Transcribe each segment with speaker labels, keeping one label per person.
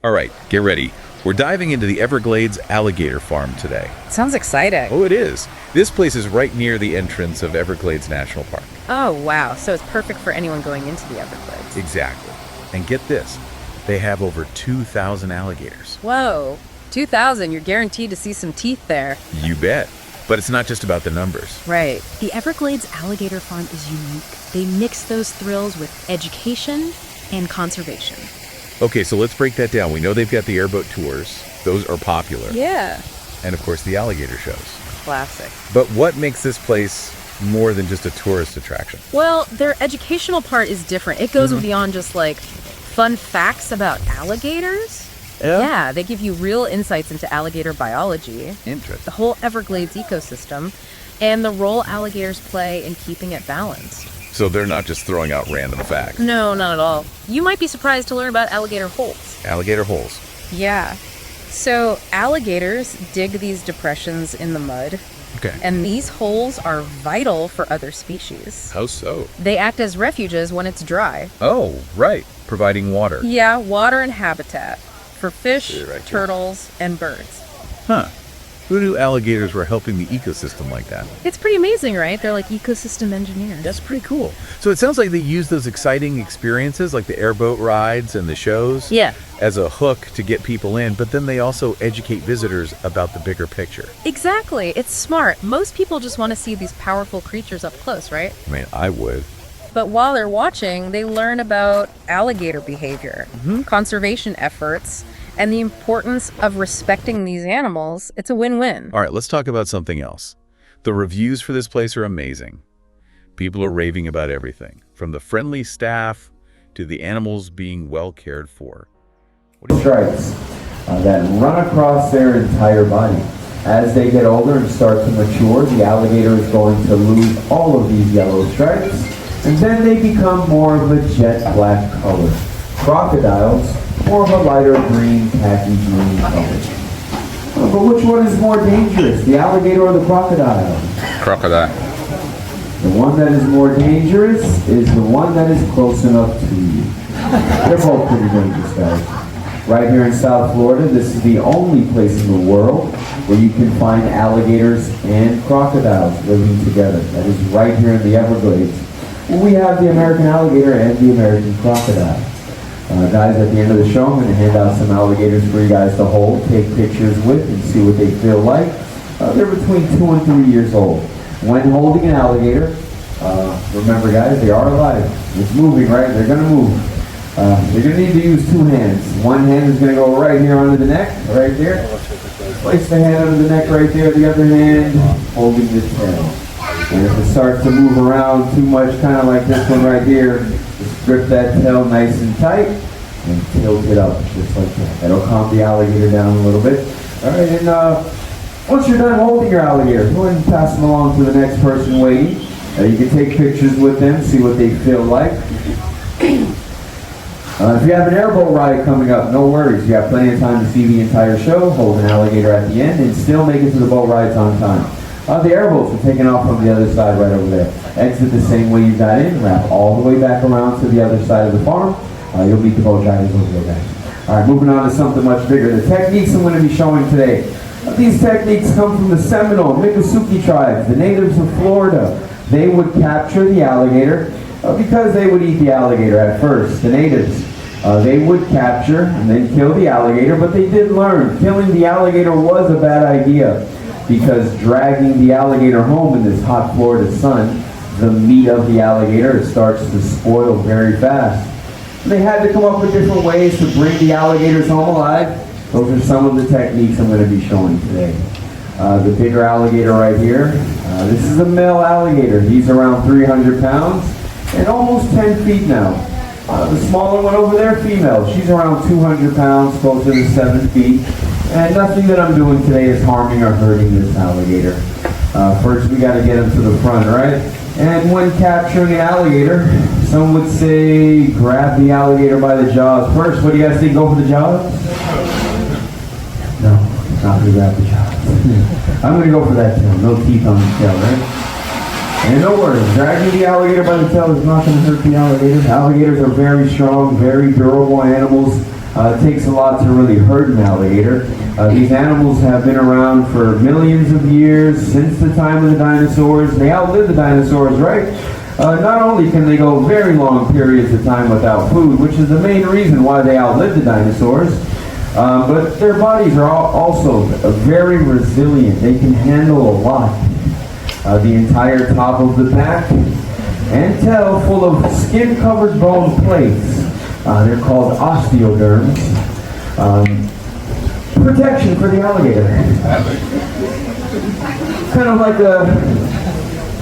Speaker 1: All right, get ready. We're diving into the Everglades Alligator Farm today.
Speaker 2: Sounds exciting.
Speaker 1: Oh, it is. This place is right near the entrance of Everglades National Park.
Speaker 2: Oh, wow. So it's perfect for anyone going into the Everglades.
Speaker 1: Exactly. And get this, they have over 2,000 alligators.
Speaker 2: Whoa, 2,000. You're guaranteed to see some teeth there.
Speaker 1: You bet. But it's not just about the numbers.
Speaker 2: Right.
Speaker 3: The Everglades Alligator Farm is unique. They mix those thrills with education and conservation.
Speaker 1: Okay, so let's break that down. We know they've got the airboat tours. Those are popular.
Speaker 2: Yeah.
Speaker 1: And of course, the alligator shows.
Speaker 2: Classic.
Speaker 1: But what makes this place more than just a tourist attraction?
Speaker 2: Well, their educational part is different. It goes beyond just like fun facts about alligators. Yeah, they give you real insights into alligator biology,
Speaker 1: Interesting.
Speaker 2: the whole Everglades ecosystem, and the role alligators play in keeping it balanced.
Speaker 1: So they're not just throwing out random facts.
Speaker 2: No, not at all. You might be surprised to learn about alligator holes.
Speaker 1: Alligator holes.
Speaker 2: Yeah. So alligators dig these depressions in the mud,
Speaker 1: Okay.
Speaker 2: and these holes are vital for other species.
Speaker 1: How so?
Speaker 2: They act as refuges when it's dry.
Speaker 1: Oh, right. Providing water.
Speaker 2: Yeah, water and habitat for fish,
Speaker 1: See it right here.
Speaker 2: turtles, and birds.
Speaker 1: Huh. Who knew alligators were helping the ecosystem like that?
Speaker 2: It's pretty amazing, right? They're like ecosystem engineers.
Speaker 1: That's pretty cool. So it sounds like they use those exciting experiences like the airboat rides and the shows
Speaker 2: Yeah,
Speaker 1: as a hook to get people in, but then they also educate visitors about the bigger picture.
Speaker 2: exactly. It's smart. Most people just want to see these powerful creatures up close, right?
Speaker 1: I mean, I would.
Speaker 2: But while they're watching, they learn about alligator behavior, conservation efforts, and the importance of respecting these animals. It's a win-win.
Speaker 1: All right, let's talk about something else. The reviews for this place are amazing. People are raving about everything, from the friendly staff to the animals being well cared for.
Speaker 4: Stripes that run across their entire body. As they get older and start to mature, the alligator is going to lose all of these yellow stripes, and then they become more of a jet black color. Crocodiles, more of a lighter green, khaki green color. But which one is more dangerous, the alligator or the crocodile?
Speaker 1: Crocodile.
Speaker 4: The one that is more dangerous is the one that is close enough to you. They're both pretty dangerous, guys. Right here in South Florida, this is the only place in the world where you can find alligators and crocodiles living together. That is right here in the Everglades. We have the American alligator and the American crocodile. Guys, at the end of the show, I'm going to hand out some alligators for you guys to hold, take pictures with, and see what they feel like. They're between 2 and 3 years old. When holding an alligator, remember guys, they are alive. It's moving, right? They're going to move. You're going to need to use 2 hands. One hand is going to go right here under the neck, right there. Place the hand under the neck right there. The other hand holding the tail. And if it starts to move around too much, kind of like this one right here, just grip that tail nice and tight and tilt it up just like that. That'll calm the alligator down a little bit. All right, and once you're done holding your alligator, go ahead and pass them along to the next person waiting. You can take pictures with them, see what they feel like. If you have an airboat ride coming up, no worries. You have plenty of time to see the entire show, hold an alligator at the end, and still make it to the boat rides on time. The airboats are taking off from the other side right over there. Exit the same way you got in, wrap all the way back around to the other side of the farm. You'll meet the boat drivers over there, guys. All right, moving on to something much bigger. The techniques I'm going to be showing today. These techniques come from the Seminole, Miccosukee tribes, the natives of Florida. They would capture the alligator because they would eat the alligator at first, the natives. They would capture and then kill the alligator, but they did learn killing the alligator was a bad idea because dragging the alligator home in this hot Florida sun, the meat of the alligator starts to spoil very fast. They had to come up with different ways to bring the alligators home alive. Those are some of the techniques I'm going to be showing today. The bigger alligator right here, this is a male alligator. He's around 300 pounds and almost 10 feet now. The smaller one over there, female, she's around 200 pounds, closer to 7 feet. And nothing that I'm doing today is harming or hurting this alligator. First, we got to get him to the front, right? And when capturing an alligator, some would say grab the alligator by the jaws. First, what do you guys think? Go for the jaws? No, not going to grab the jaws. I'm going to go for that tail. No teeth on the tail, right? And no worries, dragging the alligator by the tail is not going to hurt the alligator. Alligators are very strong, very durable animals. It takes a lot to really hurt an alligator. These animals have been around for millions of years, since the time of the dinosaurs. They outlived the dinosaurs, right? Not only can they go very long periods of time without food, which is the main reason why they outlived the dinosaurs, but their bodies are also very resilient. They can handle a lot. The entire top of the back and tail full of skin-covered bone plates. They're called osteoderms. Protection for the alligator. Kind of like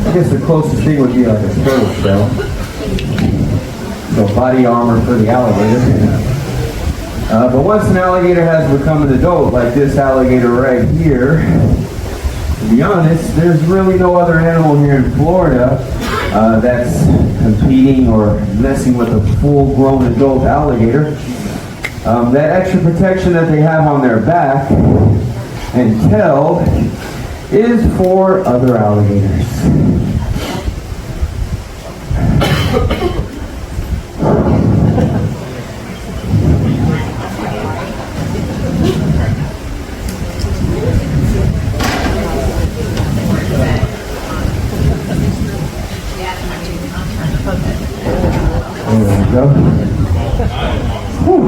Speaker 4: I guess the closest thing would be like a turtle shell. So body armor for the alligator. But once an alligator has become an adult, like this alligator right here, to be honest, there's really no other animal here in Florida that's competing or messing with a full-grown adult alligator. That extra protection that they have on their back and tail is for other alligators. There we go. Whew.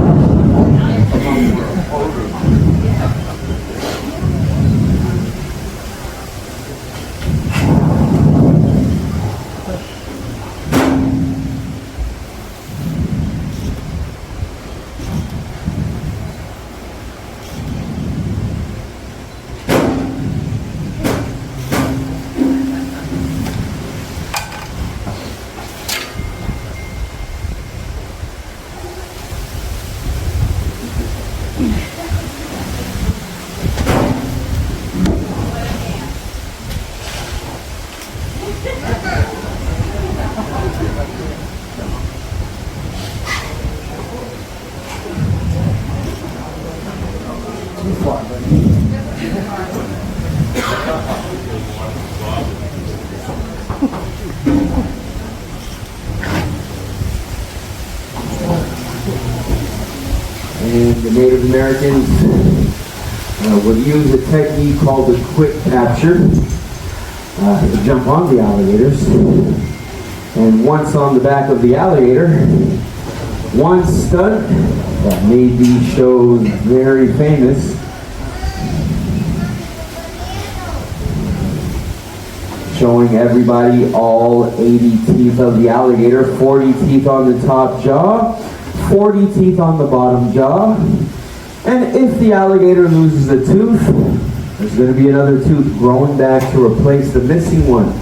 Speaker 4: And the Native Americans would use a technique called the quick capture to jump on the alligators. And once on the back of the alligator, one stunt that made these shows very famous. Showing everybody all 80 teeth of the alligator, 40 teeth on the top jaw, 40 teeth on the bottom jaw. And if the alligator loses a tooth, there's going to be another tooth growing back to replace the missing one.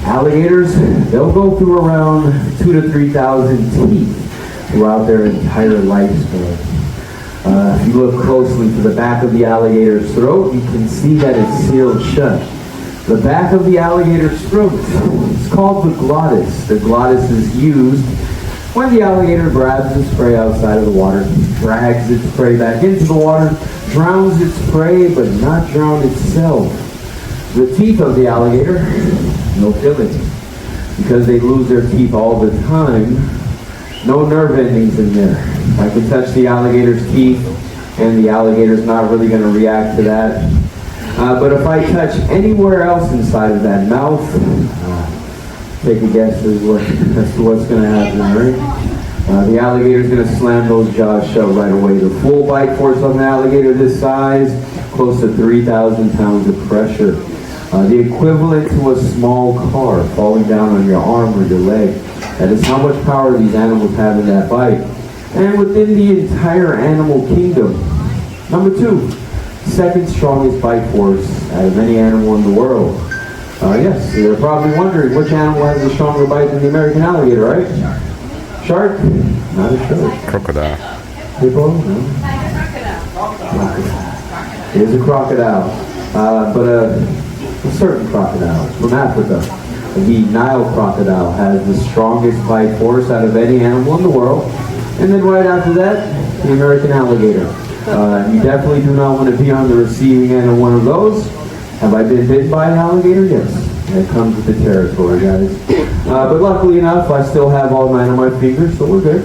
Speaker 4: Alligators, they'll go through around 2,000 to 3,000 teeth throughout their entire lifespan. If you look closely to the back of the alligator's throat, you can see that it's sealed shut. The back of the alligator's throat is called the glottis. The glottis is used when the alligator grabs its prey outside of the water, drags its prey back into the water, drowns its prey, but not drown itself. The teeth of the alligator, no filling. Because they lose their teeth all the time, no nerve endings in there. I can touch the alligator's teeth, and the alligator's not really going to react to that. But if I touch anywhere else inside of that mouth, take a guess as to what's going to happen, right? The alligator's going to slam those jaws shut right away. The full bite force of an alligator this size, close to 3,000 pounds of pressure. The equivalent to a small car falling down on your arm or your leg. That is how much power these animals have in that bite. And within the entire animal kingdom, number 2, second strongest bite force out of any animal in the world. Yes, you're probably wondering which animal has a stronger bite than the American alligator, right? Shark? Not a shark.
Speaker 1: Crocodile.
Speaker 4: Hippo? No. It is a crocodile. But a certain crocodile from Africa. The Nile crocodile has the strongest bite force out of any animal in the world. And then right after that, the American alligator. You definitely do not want to be on the receiving end of one of those. Have I been bitten by an alligator? Yes. That comes with the territory, guys. But luckily enough, I still have all 9 of my fingers, so we're good.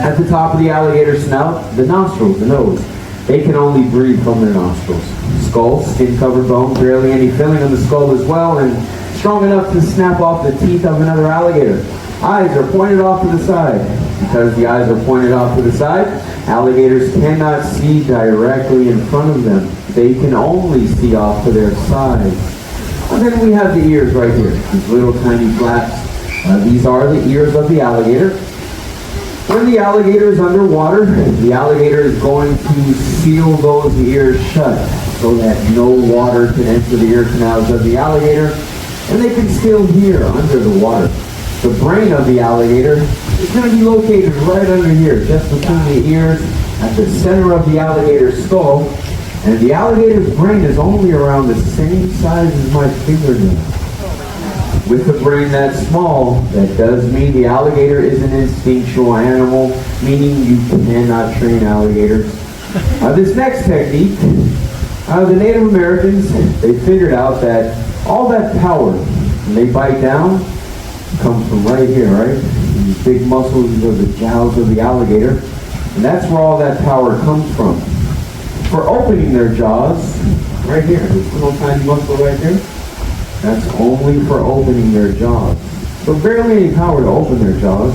Speaker 4: At the top of the alligator snout, the nostrils, the nose. They can only breathe from their nostrils. Skull, skin-covered bone, barely any filling on the skull as well, and strong enough to snap off the teeth of another alligator. Eyes are pointed off to the side. Because the eyes are pointed off to the side, alligators cannot see directly in front of them. They can only see off to their sides. And then we have the ears right here, these little tiny flaps. These are the ears of the alligator. When the alligator is underwater, the alligator is going to seal those ears shut so that no water can enter the ear canals of the alligator, and they can still hear under the water. The brain of the alligator is going to be located right under here, just between the ears, at the center of the alligator's skull, and the alligator's brain is only around the same size as my fingernail. With a brain that small, that does mean the alligator is an instinctual animal, meaning you cannot train alligators. This next technique, the Native Americans, they figured out that all that power, when they bite down, comes from right here, right? These big muscles are the jowls of the alligator, and that's where all that power comes from. For opening their jaws, right here, this little tiny muscle right there, that's only for opening their jaws. So barely any power to open their jaws.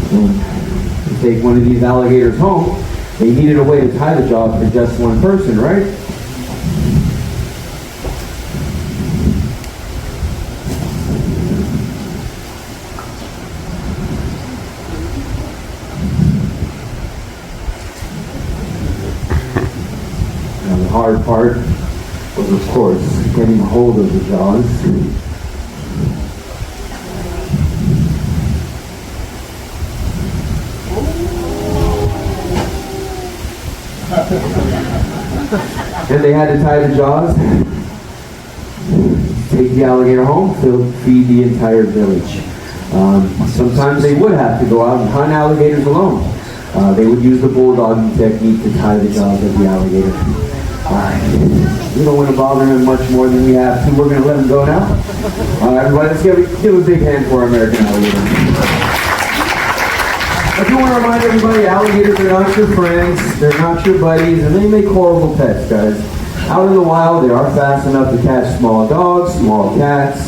Speaker 4: To take one of these alligators home, they needed a way to tie the jaw for just one person, right? Now the hard part was, of course, getting hold of the jaws. And they had to tie the jaws, take the alligator home, feed the entire village. Sometimes they would have to go out and hunt alligators alone. They would use the bulldogging technique to tie the jaws of the alligator. Alright, we don't want to bother him much more than we have to. We're going to let him go now. Everybody, let's give a big hand for our American alligator. I do want to remind everybody, alligators are not your friends, they're not your buddies, and they make horrible pets, guys. Out in the wild, they are fast enough to catch small dogs, small cats,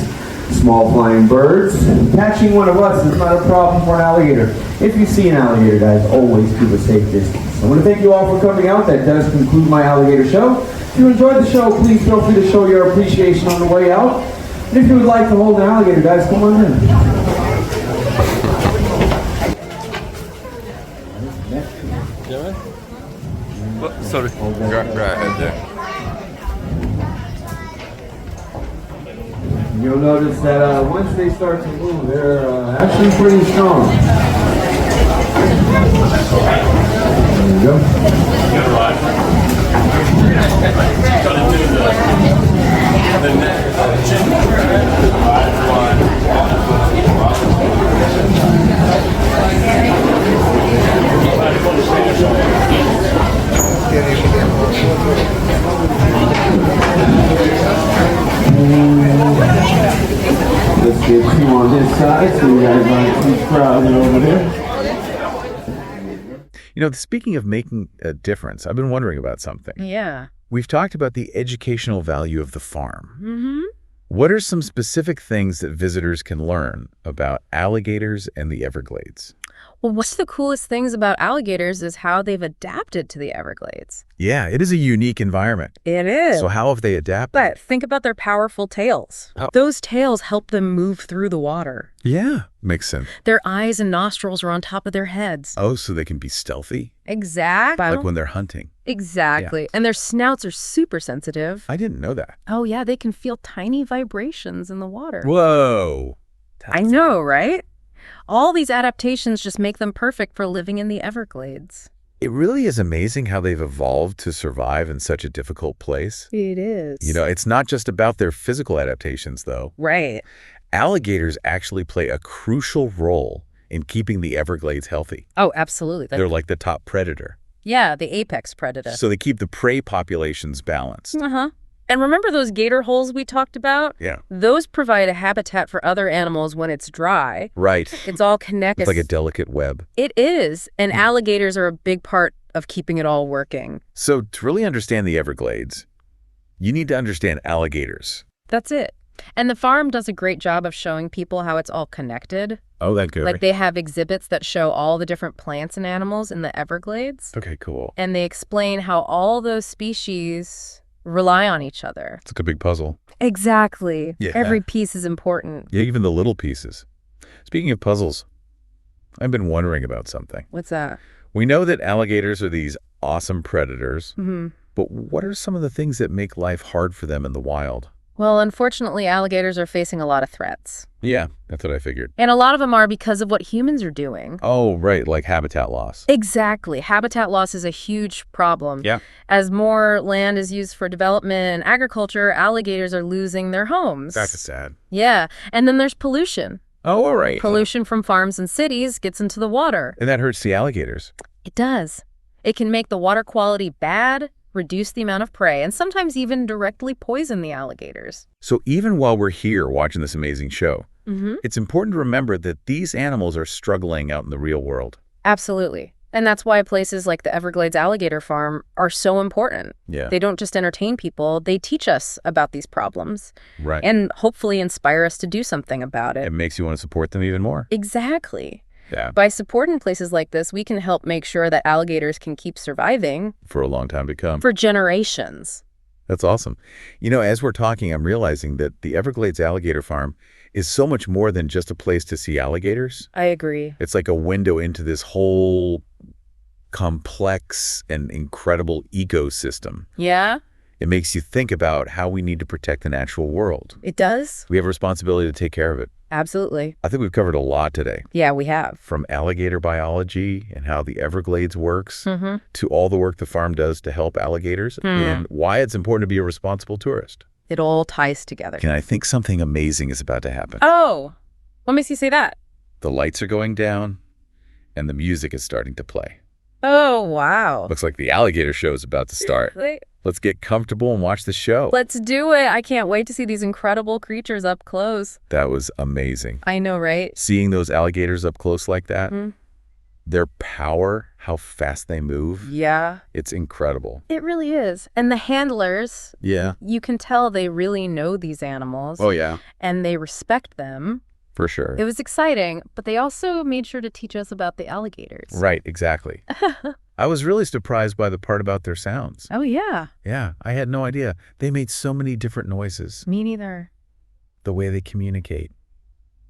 Speaker 4: small flying birds. Catching one of us is not a problem for an alligator. If you see an alligator, guys, always keep a safe distance. I want to thank you all for coming out. That does conclude my alligator show. If you enjoyed the show, please feel free to show your appreciation on the way out. And if you would like to hold an alligator, guys, come on in.
Speaker 5: Sorry, go ahead there.
Speaker 4: You'll notice that once they start to move, they're actually pretty strong. There you go. Let's get two on this side so you guys aren't too crowded over there.
Speaker 1: You know, speaking of making a difference, I've been wondering about something.
Speaker 2: Yeah.
Speaker 1: We've talked about the educational value of the farm.
Speaker 2: Mm-hmm.
Speaker 1: What are some specific things that visitors can learn about alligators and the Everglades?
Speaker 2: Well, what's the coolest things about alligators is how they've adapted to the Everglades.
Speaker 1: Yeah, it is a unique environment.
Speaker 2: It is.
Speaker 1: So how have they adapted?
Speaker 2: But think about their powerful tails.
Speaker 1: Oh.
Speaker 2: Those tails help them move through the water.
Speaker 1: Yeah, makes sense.
Speaker 2: Their eyes and nostrils are on top of their heads.
Speaker 1: Oh, so they can be stealthy?
Speaker 2: Exactly.
Speaker 1: Like when they're hunting.
Speaker 2: Exactly.
Speaker 1: Yeah.
Speaker 2: And their snouts are super sensitive.
Speaker 1: I didn't know that.
Speaker 2: Oh, yeah, they can feel tiny vibrations in the water.
Speaker 1: Whoa.
Speaker 2: I know, right? All these adaptations just make them perfect for living in the Everglades.
Speaker 1: It really is amazing how they've evolved to survive in such a difficult place.
Speaker 2: It is.
Speaker 1: You know, it's not just about their physical adaptations, though.
Speaker 2: Right.
Speaker 1: Alligators actually play a crucial role in keeping the Everglades healthy.
Speaker 2: Oh, absolutely.
Speaker 1: They're like the top predator.
Speaker 2: Yeah, the apex predator.
Speaker 1: So they keep the prey populations balanced.
Speaker 2: Uh-huh. And remember those gator holes we talked about?
Speaker 1: Yeah.
Speaker 2: Those provide a habitat for other animals when it's dry.
Speaker 1: Right.
Speaker 2: It's all connected.
Speaker 1: It's like a delicate web.
Speaker 2: It is. And alligators are a big part of keeping it all working.
Speaker 1: So to really understand the Everglades, you need to understand alligators.
Speaker 2: That's it. And the farm does a great job of showing people how it's all connected.
Speaker 1: Oh, that's good.
Speaker 2: Like they have exhibits that show all the different plants and animals in the Everglades.
Speaker 1: Okay, cool.
Speaker 2: And they explain how all those species rely on each other.
Speaker 1: It's like a big puzzle.
Speaker 2: Exactly.
Speaker 1: Yeah.
Speaker 2: Every piece is important.
Speaker 1: Yeah, even the little pieces. Speaking of puzzles, I've been wondering about something.
Speaker 2: What's that?
Speaker 1: We know that alligators are these awesome predators,
Speaker 2: Mm-hmm.
Speaker 1: but what are some of the things that make life hard for them in the wild?
Speaker 2: Well, unfortunately, alligators are facing a lot of threats.
Speaker 1: Yeah, that's what I figured.
Speaker 2: And a lot of them are because of what humans are doing.
Speaker 1: Oh, right, like habitat loss.
Speaker 2: Exactly. Habitat loss is a huge problem.
Speaker 1: Yeah.
Speaker 2: As more land is used for development and agriculture, alligators are losing their homes.
Speaker 1: That's sad.
Speaker 2: Yeah. And then there's pollution.
Speaker 1: Oh, all right.
Speaker 2: Pollution from farms and cities gets into the water.
Speaker 1: And that hurts the alligators.
Speaker 2: It does. It can make the water quality bad, reduce the amount of prey, and sometimes even directly poison the alligators.
Speaker 1: So even while we're here watching this amazing show,
Speaker 2: Mm-hmm.
Speaker 1: it's important to remember that these animals are struggling out in the real world.
Speaker 2: Absolutely. And that's why places like the Everglades Alligator Farm are so important.
Speaker 1: Yeah.
Speaker 2: They don't just entertain people, they teach us about these problems
Speaker 1: Right.
Speaker 2: and hopefully inspire us to do something about
Speaker 1: It
Speaker 2: it.
Speaker 1: makes you want to support them even more.
Speaker 2: Exactly.
Speaker 1: Yeah.
Speaker 2: By supporting places like this, we can help make sure that alligators can keep surviving
Speaker 1: For a long time to come.
Speaker 2: for generations.
Speaker 1: That's awesome. You know, as we're talking, I'm realizing that the Everglades Alligator Farm is so much more than just a place to see alligators.
Speaker 2: I agree.
Speaker 1: It's like a window into this whole complex and incredible ecosystem.
Speaker 2: Yeah,
Speaker 1: It makes you think about how we need to protect the natural world.
Speaker 2: it does.
Speaker 1: We have a responsibility to take care of it.
Speaker 2: Absolutely.
Speaker 1: I think we've covered a lot today,
Speaker 2: Yeah, we have.
Speaker 1: from alligator biology and how the Everglades works
Speaker 2: Mm-hmm.
Speaker 1: to all the work the farm does to help alligators and why it's important to be a responsible tourist.
Speaker 2: It all ties together.
Speaker 1: And I think something amazing is about to happen.
Speaker 2: Oh, what makes you say that?
Speaker 1: The lights are going down and the music is starting to play.
Speaker 2: Oh, wow.
Speaker 1: Looks like the alligator show is about to start. Let's get comfortable and watch the show.
Speaker 2: Let's do it. I can't wait to see these incredible creatures up close.
Speaker 1: That was amazing.
Speaker 2: I know, right?
Speaker 1: Seeing those alligators up close like that,
Speaker 2: Mhm.
Speaker 1: their power, how fast they move,
Speaker 2: Yeah.
Speaker 1: it's incredible.
Speaker 2: It really is. And the handlers,
Speaker 1: Yeah.
Speaker 2: you can tell they really know these animals.
Speaker 1: Oh, yeah.
Speaker 2: And they respect them.
Speaker 1: For sure.
Speaker 2: It was exciting, but they also made sure to teach us about the alligators.
Speaker 1: Right, exactly. I was really surprised by the part about their sounds.
Speaker 2: Oh, yeah.
Speaker 1: Yeah, I had no idea. They made so many different noises.
Speaker 2: Me neither.
Speaker 1: The way they communicate.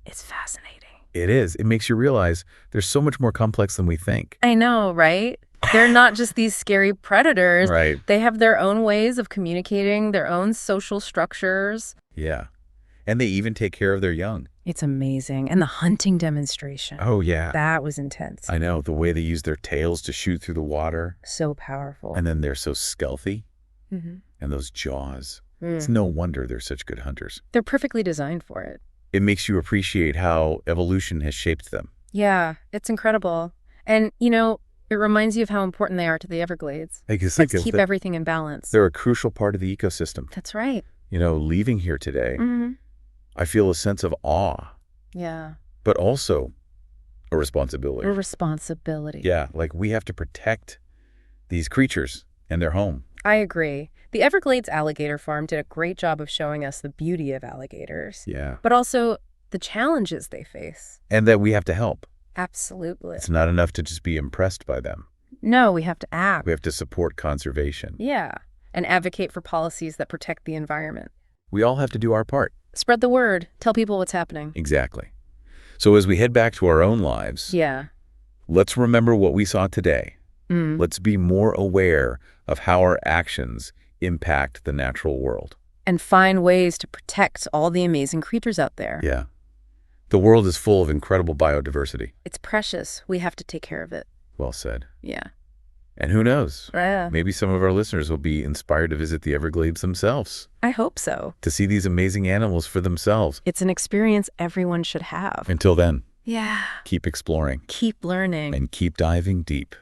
Speaker 2: It's fascinating.
Speaker 1: It is. It makes you realize they're so much more complex than we think.
Speaker 2: I know, right? They're not just these scary predators.
Speaker 1: Right.
Speaker 2: They have their own ways of communicating, their own social structures.
Speaker 1: Yeah. And they even take care of their young.
Speaker 2: It's amazing. And the hunting demonstration.
Speaker 1: Oh, yeah.
Speaker 2: That was intense.
Speaker 1: I know. The way they use their tails to shoot through the water.
Speaker 2: So powerful.
Speaker 1: And then they're so stealthy.
Speaker 2: Mhm.
Speaker 1: And those jaws.
Speaker 2: Mm.
Speaker 1: It's no wonder they're such good hunters.
Speaker 2: They're perfectly designed for it.
Speaker 1: It makes you appreciate how evolution has shaped them.
Speaker 2: Yeah, it's incredible. And, you know, it reminds you of how important they are to the Everglades.
Speaker 1: I guess
Speaker 2: Let's keep everything in balance.
Speaker 1: they're a crucial part of the ecosystem.
Speaker 2: That's right.
Speaker 1: You know, leaving here today,
Speaker 2: Mm-hmm.
Speaker 1: I feel a sense of awe,
Speaker 2: Yeah.
Speaker 1: but also a responsibility.
Speaker 2: A responsibility.
Speaker 1: Yeah, like we have to protect these creatures and their home.
Speaker 2: I agree. The Everglades Alligator Farm did a great job of showing us the beauty of alligators,
Speaker 1: Yeah.
Speaker 2: but also the challenges they face.
Speaker 1: And that we have to help.
Speaker 2: Absolutely.
Speaker 1: It's not enough to just be impressed by them.
Speaker 2: No, we have to act.
Speaker 1: We have to support conservation.
Speaker 2: Yeah, and advocate for policies that protect the environment.
Speaker 1: We all have to do our part.
Speaker 2: Spread the word. Tell people what's happening.
Speaker 1: Exactly. So as we head back to our own lives,
Speaker 2: Yeah.
Speaker 1: let's remember what we saw today.
Speaker 2: Mm.
Speaker 1: Let's be more aware of how our actions impact the natural world.
Speaker 2: And find ways to protect all the amazing creatures out there.
Speaker 1: Yeah. The world is full of incredible biodiversity.
Speaker 2: It's precious. We have to take care of it.
Speaker 1: Well said.
Speaker 2: Yeah.
Speaker 1: And who knows?
Speaker 2: Yeah.
Speaker 1: Maybe some of our listeners will be inspired to visit the Everglades themselves,
Speaker 2: I hope so.
Speaker 1: to see these amazing animals for themselves.
Speaker 2: It's an experience everyone should have.
Speaker 1: Until then,
Speaker 2: Yeah.
Speaker 1: keep exploring
Speaker 2: Keep learning.
Speaker 1: and keep diving deep.